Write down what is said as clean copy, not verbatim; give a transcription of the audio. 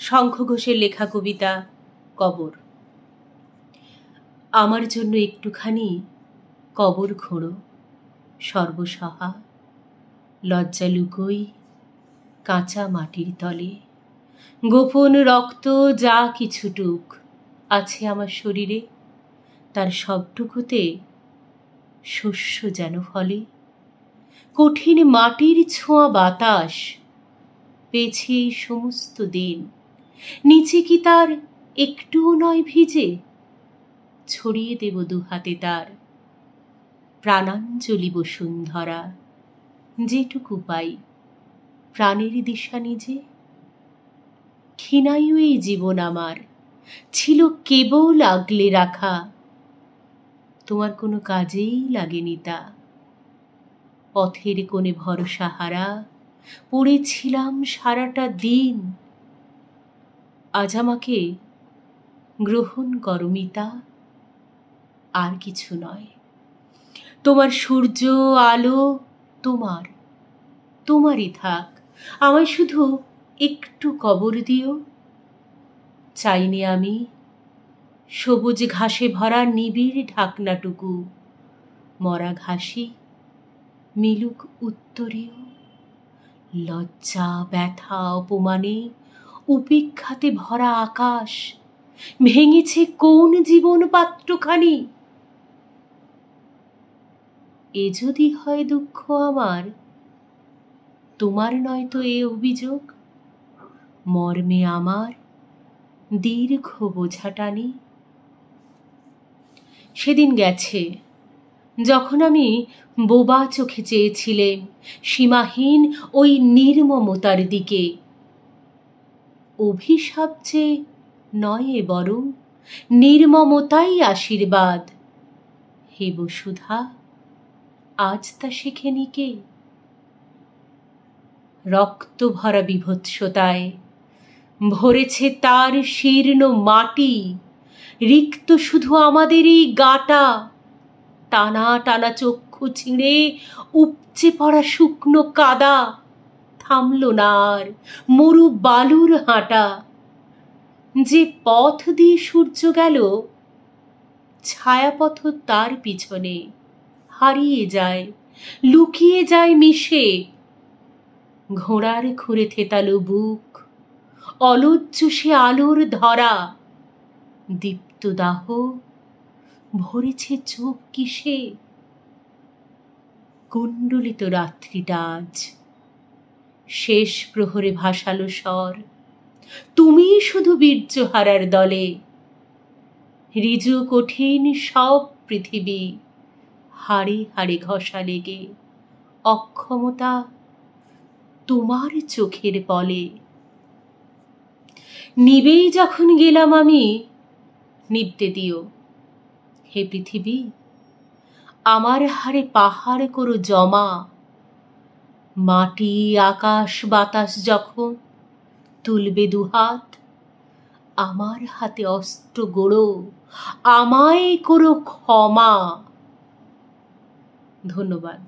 শঙ্খ ঘোষের লেখা কবিতা কবর। আমার জন্য একটুখানি কবর খোঁড়ো, সর্বসহা লজ্জা লুকোই কাঁচা মাটির তলে। গোপন রক্ত যা কিছুটুক আছে আমার শরীরে, তার সবটুকুতে শস্য যেন ফলে। কঠিন মাটির ছোঁয়া বাতাস পেয়েছে এই সমস্ত দিন, নিচে কি তার একটুও নয় ভিজে? ছড়িয়ে দেব দুহাতে তার প্রাণাঞ্জলি বসুন্ধরা, যেটুকু পাই প্রাণের দিশা নিজে। ক্ষীণায়ু এই জীবন আমার ছিল কেবল আগলে রাখা, তোমার কোনো কাজেই লাগেনি তা। পথের কোণে ভরসাহারা পড়েছিলাম সারাটা দিন, আজ আমাকে গ্রহণ করো মিতা, আর কিছু নয়। তোমার সূর্য আলো তোমারই থাক, আমায় শুধু একটু কবর দিও। চাইনি আমি সবুজ ঘাসে ভরা নিবিড় ঢাকনাটুকু, মরা ঘাসই মিলুক উত্তরীয়। লজ্জা ব্যথা অপমানে উপেক্ষাতে ভরা আকাশ ভেঙেছে কোন জীবন পাত্রখানি। এ যদি হয় দুঃখ আমার, তোমার নয় তো এ অভিযোগ। মর্মে আমার দীর্ঘ বোঝা টানি। সেদিন গেছে যখন আমি বোবা চোখে চেয়েছিলেম সীমাহীন ওই নির্মমতার দিকে। অভিশাপ যে নয় এ বরং নির্মমতাই আশীর্বাদ। হে বসুধা, আজ তা শেখেনি কে? রক্ত ভরা বিভৎসতায় ভরেছে তার শীর্ণ মাটি, রিক্ত শুধু আমাদের এই গাটা। টানা টানা চক্ষু ছিঁড়ে উপচে পড়া শুকনো কাদা, থামল না আর মরু বালুর হাঁটা। যে পথ দিয়ে সূর্য গেল ছায়াপথ তার পিছনে হারিয়ে যায়, লুকিয়ে যায় মিশে। ঘোড়ার খুঁড়ে থেতালো বুক, অলজ্জ সে আলোর ধরা। দীপ্ত দাহ ভরেছে চোখ কিসে? কুণ্ডলিত রাত্রিটা আজ শেষ প্রহরে ভাসালো স্বর। তুমি শুধু বীর্যহারার দলে, ঋজু কঠিন সব পৃথিবী হাড়ে হাড়ে ঘষা লেগে অক্ষমতা তোমার চোখের পলে। নিবেই যখন গেলাম আমি, নিবতে দিও হে পৃথিবী। আমার হাড়ে পাহাড় করো জমা, মাটি আকাশ বাতাস যখন তুলবে দুহাত। আমার হাতে অস্ত্র গড়ো, আমায় করো ক্ষমা। ধন্যবাদ।